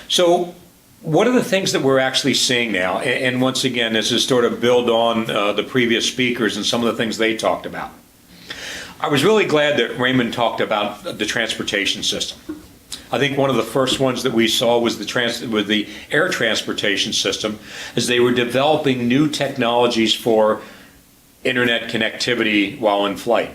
So what are the things that we're actually seeing now? And once again, this is sort of build on the previous speakers and some of the things they talked about. I was really glad that Raymond talked about the transportation system. I think one of the first ones that we saw was the air transportation system, as they were developing new technologies for internet connectivity while in flight.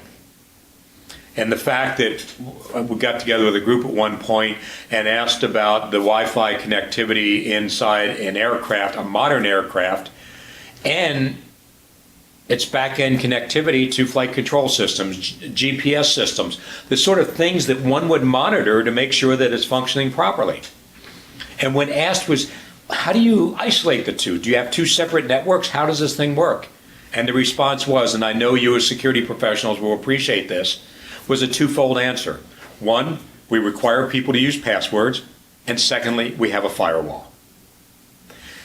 And the fact that we got together with a group at one point and asked about the Wi-Fi connectivity inside an aircraft, a modern aircraft, and its back-end connectivity to flight control systems, GPS systems, the sort of things that one would monitor to make sure that it's functioning properly. And when asked was, how do you isolate the two? Do you have two separate networks? How does this thing work? And the response was, and I know you as security professionals will appreciate this, was a twofold answer. One, we require people to use passwords, and secondly, we have a firewall.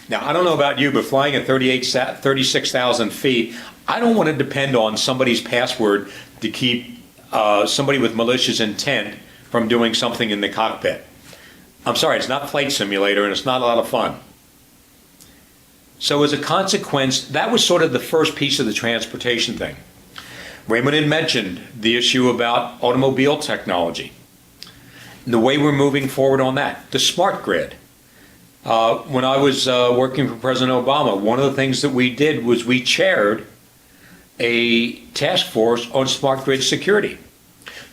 Now, I don't know about you, but flying at 36,000 feet, I don't want to depend on somebody's password to keep somebody with malicious intent from doing something in the cockpit. I'm sorry, it's not Flight Simulator and it's not a lot of fun. So as a consequence, that was sort of the first piece of the transportation thing. Raymond had mentioned the issue about automobile technology, and the way we're moving forward on that, the smart grid. When I was working for President Obama, one of the things that we did was we chaired a task force on smart grid security.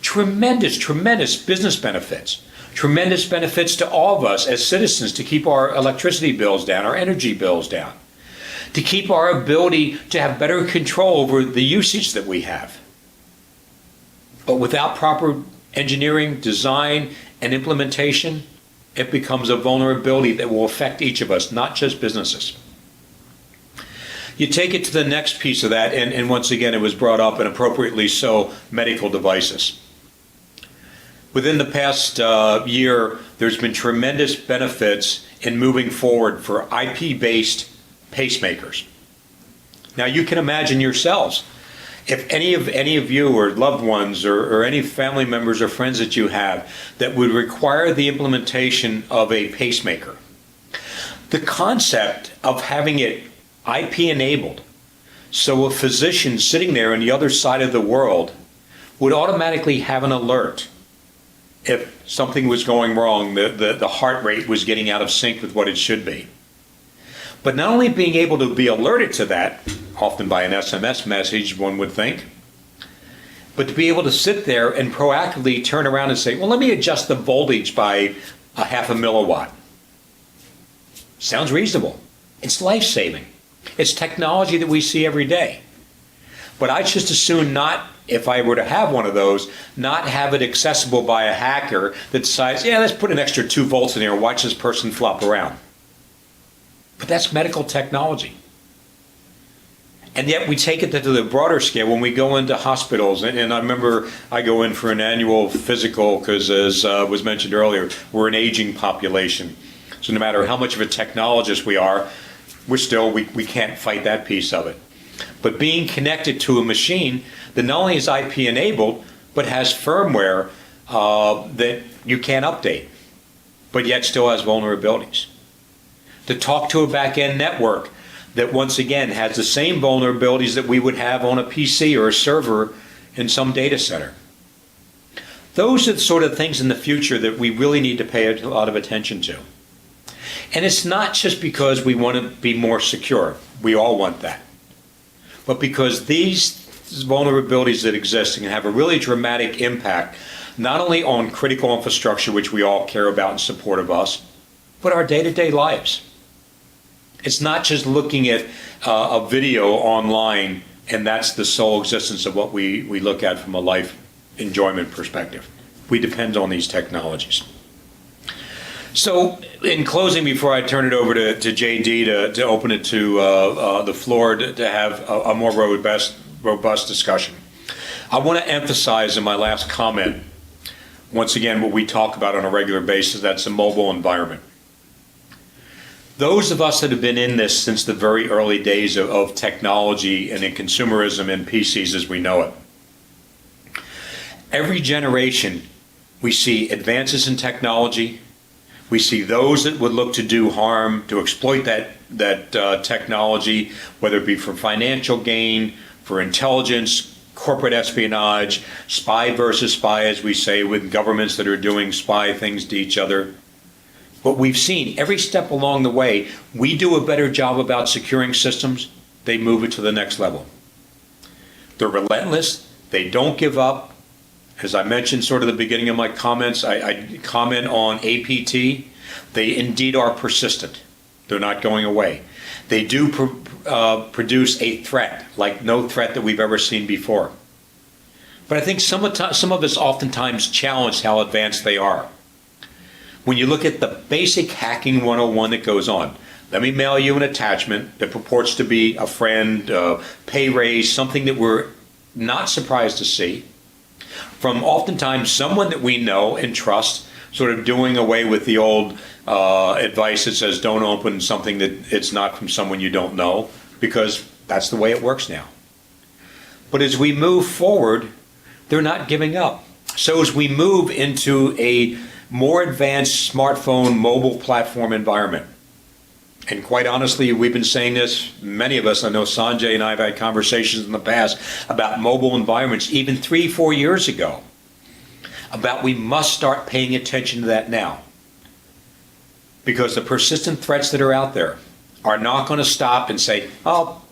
Tremendous, tremendous business benefits. Tremendous benefits to all of us as citizens to keep our electricity bills down, our energy bills down, to keep our ability to have better control over the usage that we have. But without proper engineering, design, and implementation, it becomes a vulnerability that will affect each of us, not just businesses. You take it to the next piece of that, and once again, it was brought up, and appropriately so, medical devices. Within the past year, there's been tremendous benefits in moving forward for IP-based pacemakers. Now, you can imagine yourselves, if any of you or loved ones or any family members or friends that you have that would require the implementation of a pacemaker, the concept of having it IP enabled, so a physician sitting there on the other side of the world would automatically have an alert if something was going wrong, the heart rate was getting out of sync with what it should be. But not only being able to be alerted to that, often by an SMS message, one would think, but to be able to sit there and proactively turn around and say, well, let me adjust the voltage by a half a milliwatt. Sounds reasonable. It's life-saving. It's technology that we see every day. But I just assume not, if I were to have one of those, not have it accessible by a hacker that decides, yeah, let's put an extra 2 volts in there and watch this person flop around. But that's medical technology. And yet we take it to the broader scale when we go into hospitals. And I remember I go in for an annual physical because, as was mentioned earlier, we're an aging population. So no matter how much of a technologist we are, we can't fight that piece of it. But being connected to a machine that not only is IP enabled, but has firmware that you can't update, but yet still has vulnerabilities. To talk to a back-end network that once again has the same vulnerabilities that we would have on a PC or a server in some data center. Those are the sort of things in the future that we really need to pay a lot of attention to. And it's not just because we want to be more secure. We all want that. But because these vulnerabilities that exist can have a really dramatic impact, not only on critical infrastructure, which we all care about in support of us, but our day-to-day lives. It's not just looking at a video online and that's the sole existence of what we look at from a life enjoyment perspective. We depend on these technologies. So in closing, before I turn it over to JD to open it to the floor to have a more robust discussion, I want to emphasize in my last comment, once again, what we talk about on a regular basis, that's the mobile environment. Those of us that have been in this since the very early days of technology and in consumerism and PCs as we know it, every generation we see advances in technology, We see those that would look to do harm, to exploit that technology, whether it be for financial gain, for intelligence, corporate espionage, spy versus spy, as we say, with governments that are doing spy things to each other. What we've seen, every step along the way, we do a better job about securing systems, they move it to the next level. They're relentless, they don't give up. As I mentioned sort of the beginning of my comments, I comment on APT. They indeed are persistent. They're not going away. They do produce a threat like no threat that we've ever seen before. But I think some of us oftentimes challenge how advanced they are. When you look at the basic hacking 101 that goes on, let me mail you an attachment that purports to be a friend, pay raise, something that we're not surprised to see, from oftentimes someone that we know and trust, sort of doing away with the old advice that says don't open something that it's not from someone you don't know, because that's the way it works now. But as we move forward, they're not giving up. So as we move into a more advanced smartphone mobile platform environment, and quite honestly, we've been saying this, many of us, I know Sanjay and I have had conversations in the past about mobile environments even 3-4 years ago, about we must start paying attention to that now. Because the persistent threats that are out there are not going to stop and say, oh,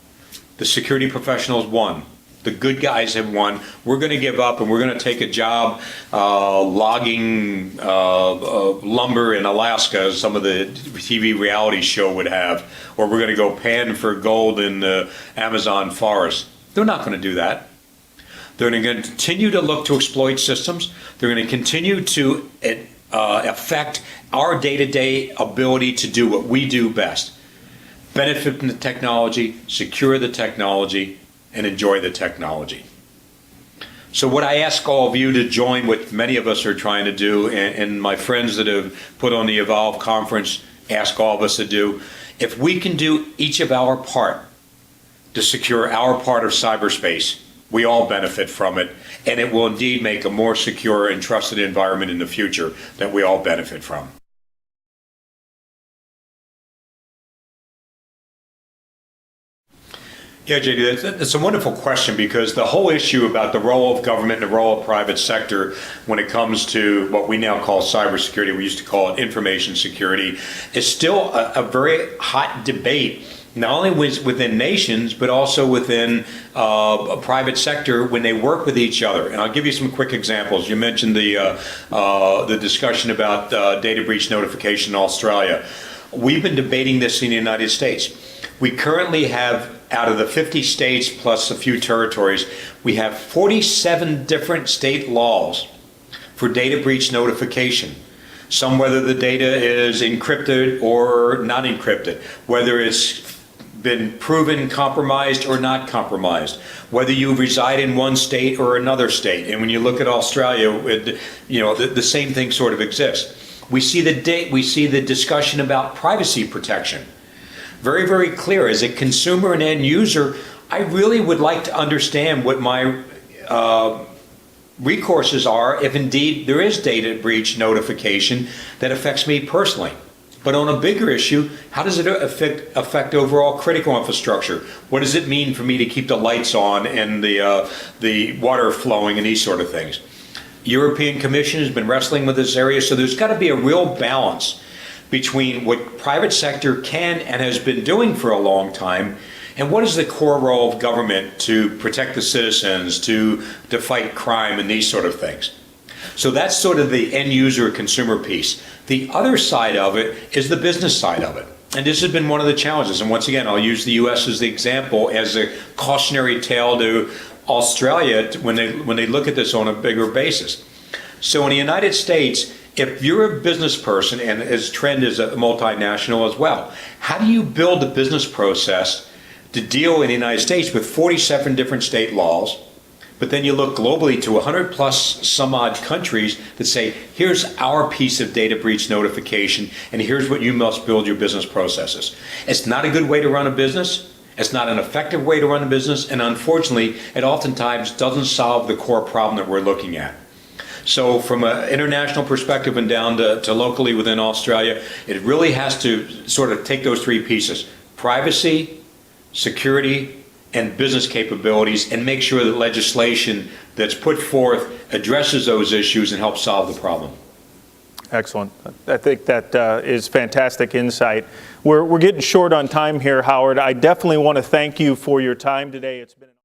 the security professionals won. The good guys have won. We're going to give up and we're going to take a job logging lumber in Alaska, as some of the TV reality show would have, or we're going to go pan for gold in the Amazon forest. They're not going to do that. They're going to continue to look to exploit systems. They're going to continue to affect our day-to-day ability to do what we do best. Benefit from the technology, secure the technology, and enjoy the technology. So what I ask all of you to join what many of us are trying to do, and my friends that have put on the Evolve conference ask all of us to do, if we can do each of our part to secure our part of cyberspace, we all benefit from it, and it will indeed make a more secure and trusted environment in the future that we all benefit from. Yeah, JD, that's a wonderful question, because the whole issue about the role of government and the role of private sector when it comes to what we now call cybersecurity, we used to call it information security, is still a very hot debate, not only within nations, but also within a private sector when they work with each other. And I'll give you some quick examples. You mentioned the discussion about data breach notification in Australia. We've been debating this in the United States. We currently have, out of the 50 states plus a few territories, we have 47 different state laws for data breach notification. Some whether the data is encrypted or not encrypted, whether it's been proven compromised or not compromised, whether you reside in one state or another state. And when you look at Australia, the same thing sort of exists. We see the discussion about privacy protection. Very, very clear. As a consumer and end user, I really would like to understand what my recourses are if indeed there is data breach notification that affects me personally. But on a bigger issue, how does it affect overall critical infrastructure? What does it mean for me to keep the lights on and the water flowing and these sort of things? European Commission has been wrestling with this area, so there's got to be a real balance between what private sector can and has been doing for a long time, and what is the core role of government to protect the citizens, to fight crime and these sort of things. So that's sort of the end user consumer piece. The other side of it is the business side of it. And this has been one of the challenges. And once again, I'll use the US as the example, as a cautionary tale to Australia when they look at this on a bigger basis. So in the United States, if you're a business person, and as Trend is a multinational as well, how do you build a business process to deal in the United States with 47 different state laws, but then you look globally to 100 plus some odd countries that say, here's our piece of data breach notification, and here's what you must build your business processes. It's not a good way to run a business. It's not an effective way to run a business, and unfortunately, it oftentimes doesn't solve the core problem that we're looking at. So from an international perspective and down to locally within Australia, it really has to sort of take those three pieces: privacy, security, and business capabilities, and make sure that legislation that's put forth addresses those issues and helps solve the problem. Excellent. I think that is fantastic insight. We're getting short on time here, Howard. I definitely want to thank you for your time today. It's been